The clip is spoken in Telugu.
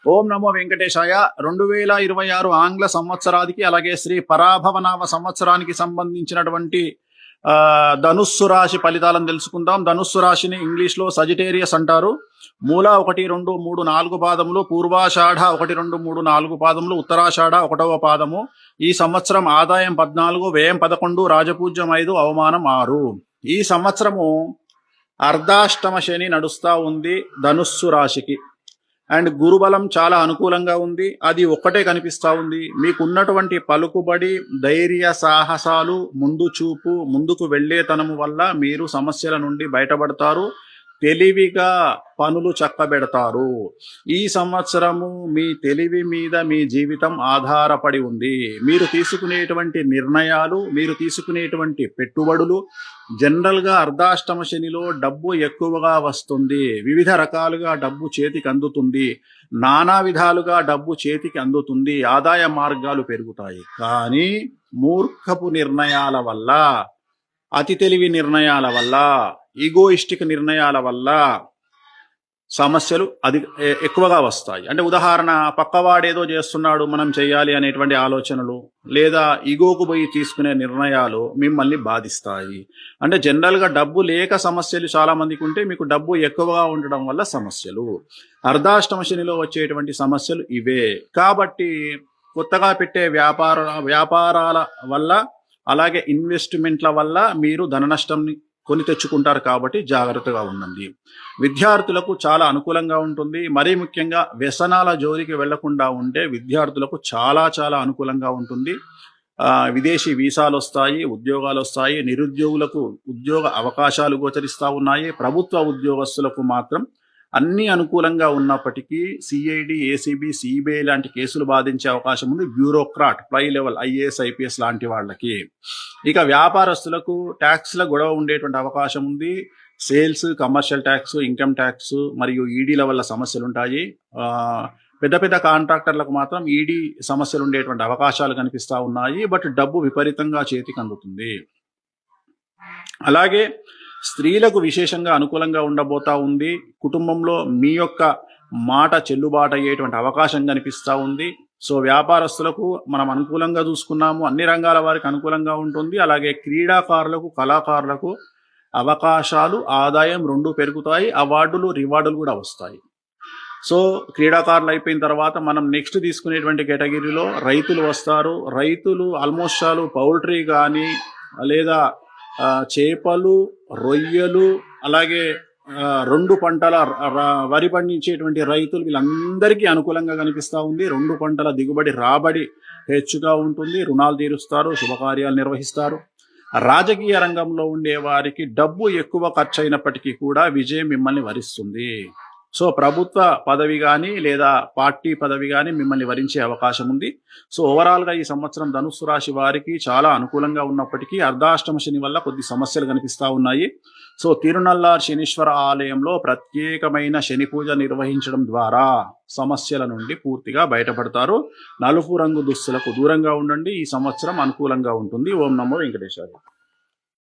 ఓం నమో వెంకటేశాయ. 2026 ఆంగ్ల సంవత్సరానికి అలాగే శ్రీ పరాభవనామ సంవత్సరానికి సంబంధించినటువంటి ధనుస్సు రాశి ఫలితాలను తెలుసుకుందాం. ధనుస్సు రాశిని ఇంగ్లీష్లో సజిటేరియస్ అంటారు. మూల 1, 2, 3, 4 పాదములు, పూర్వాషాఢ 1, 2, 3, 4 పాదములు, ఉత్తరాషాఢ 1వ పాదము. ఈ సంవత్సరం ఆదాయం 14, వ్యయం 11, రాజపూజ్యం 5, అవమానం 6. ఈ సంవత్సరము అర్ధాష్టమ శని నడుస్తా ఉంది ధనుస్సు రాశికి. అండ్ గురుబలం చాలా అనుకూలంగా ఉంది. అది ఒక్కటే కనిపిస్తా ఉంది. మీకున్నటువంటి పలుకుబడి, ధైర్య సాహసాలు, ముందు చూపు, ముందుకు వెళ్లేతనము వల్ల మీరు సమస్యల నుండి బయటపడతారు. తెలివిగా పనులు చక్కబెడతారు. ఈ సంవత్సరము మీ తెలివి మీద మీ జీవితం ఆధారపడి ఉంది. మీరు తీసుకునేటువంటి నిర్ణయాలు, మీరు తీసుకునేటువంటి పెట్టుబడులు, జనరల్గా అర్ధాష్టమ శనిలో డబ్బు ఎక్కువగా వస్తుంది. వివిధ రకాలుగా డబ్బు చేతికి అందుతుంది. నానా విధాలుగా డబ్బు చేతికి అందుతుంది. ఆదాయ మార్గాలు పెరుగుతాయి. కానీ మూర్ఖపు నిర్ణయాల వల్ల, అతి తెలివి నిర్ణయాల వల్ల, ఈగోయిస్టిక్ నిర్ణయాల వల్ల సమస్యలు ఎక్కువగా వస్తాయి. అంటే ఉదాహరణ, పక్కవాడేదో చేస్తున్నాడు మనం చేయాలి అనేటువంటి ఆలోచనలు, లేదా ఈగోకు పోయి తీసుకునే నిర్ణయాలు మిమ్మల్ని బాధిస్తాయి. అంటే జనరల్గా డబ్బు లేక సమస్యలు చాలా మందికి ఉంటే, మీకు డబ్బు ఎక్కువగా ఉండడం వల్ల సమస్యలు. అర్ధాష్టమ శనిలో వచ్చేటువంటి సమస్యలు ఇవే. కాబట్టి కొత్తగా పెట్టే వ్యాపారాల వల్ల, అలాగే ఇన్వెస్ట్మెంట్ల వల్ల మీరు ధన నష్టంని కొని తెచ్చుకుంటారు. కాబట్టి జాగ్రత్తగా ఉండండి. విద్యార్థులకు చాలా అనుకూలంగా ఉంటుంది. మరీ ముఖ్యంగా వ్యసనాల జోలికి వెళ్లకుండా ఉంటే విద్యార్థులకు చాలా చాలా అనుకూలంగా ఉంటుంది. విదేశీ వీసాలు వస్తాయి, ఉద్యోగాలు వస్తాయి. నిరుద్యోగులకు ఉద్యోగ అవకాశాలు గోచరిస్తూ ఉన్నాయి. ప్రభుత్వ ఉద్యోగస్తులకు మాత్రం అన్ని అనుకూలంగా ఉన్నప్పటికీ సిఐడి, ఏసీబీ, సిబిఐ లాంటి కేసులు బాధించే అవకాశం ఉంది. బ్యూరోక్రాట్, పై లెవెల్ ఐఏఎస్, ఐపీఎస్ లాంటి వాళ్ళకి. ఇక వ్యాపారస్తులకు ట్యాక్స్ల గొడవ ఉండేటువంటి అవకాశం ఉంది. Sales, commercial tax, income tax మరియు ఈడీల వల్ల సమస్యలు ఉంటాయి. పెద్ద పెద్ద కాంట్రాక్టర్లకు మాత్రం ఈడీ సమస్యలు ఉండేటువంటి అవకాశాలు కనిపిస్తూ ఉన్నాయి. బట్ డబ్బు విపరీతంగా చేతికి అందుతుంది. అలాగే స్త్రీలకు విశేషంగా అనుకూలంగా ఉండబోతా ఉంది. కుటుంబంలో మీ యొక్క మాట చెల్లుబాటు అయ్యేటువంటి అవకాశం కనిపిస్తూ ఉంది. సో వ్యాపారస్తులకు మనం అనుకూలంగా చూసుకున్నాము. అన్ని రంగాల వారికి అనుకూలంగా ఉంటుంది. అలాగే క్రీడాకారులకు, కళాకారులకు అవకాశాలు, ఆదాయం రెండూ పెరుగుతాయి. అవార్డులు, రివార్డులు కూడా వస్తాయి. సో క్రీడాకారులు అయిపోయిన తర్వాత మనం నెక్స్ట్ తీసుకునేటువంటి కేటగిరీలో రైతులు వస్తారు. రైతులు ఆల్మోస్ట్ చాలు పౌల్ట్రీ కానీ, లేదా చేపలు, రొయ్యలు, అలాగే 2 పంటల వరి పండించేటువంటి రైతులు, వీళ్ళందరికీ అనుకూలంగా కనిపిస్తూ ఉంది. 2 పంటల దిగుబడి, రాబడి హెచ్చుగా ఉంటుంది. రుణాలు తీరుస్తారు, శుభకార్యాలు నిర్వహిస్తారు. రాజకీయ రంగంలో ఉండే వారికి డబ్బు ఎక్కువ ఖర్చు అయినప్పటికీ కూడా విజయం మిమ్మల్ని వరిస్తుంది. సో ప్రభుత్వ పదవి కానీ, లేదా పార్టీ పదవి కానీ మిమ్మల్ని వరించే అవకాశం ఉంది. సో ఓవరాల్గా ఈ సంవత్సరం ధనుస్సు రాశి వారికి చాలా అనుకూలంగా ఉన్నప్పటికీ అర్ధాష్టమ శని వల్ల కొద్ది సమస్యలు కనిపిస్తూ ఉన్నాయి. సో తిరునల్లార్ శనీశ్వర ఆలయంలో ప్రత్యేకమైన శని పూజ నిర్వహించడం ద్వారా సమస్యల నుండి పూర్తిగా బయటపడతారు. నలుపు రంగు దుస్తులకు దూరంగా ఉండండి. ఈ సంవత్సరం అనుకూలంగా ఉంటుంది. ఓం నమో వెంకటేశాయ.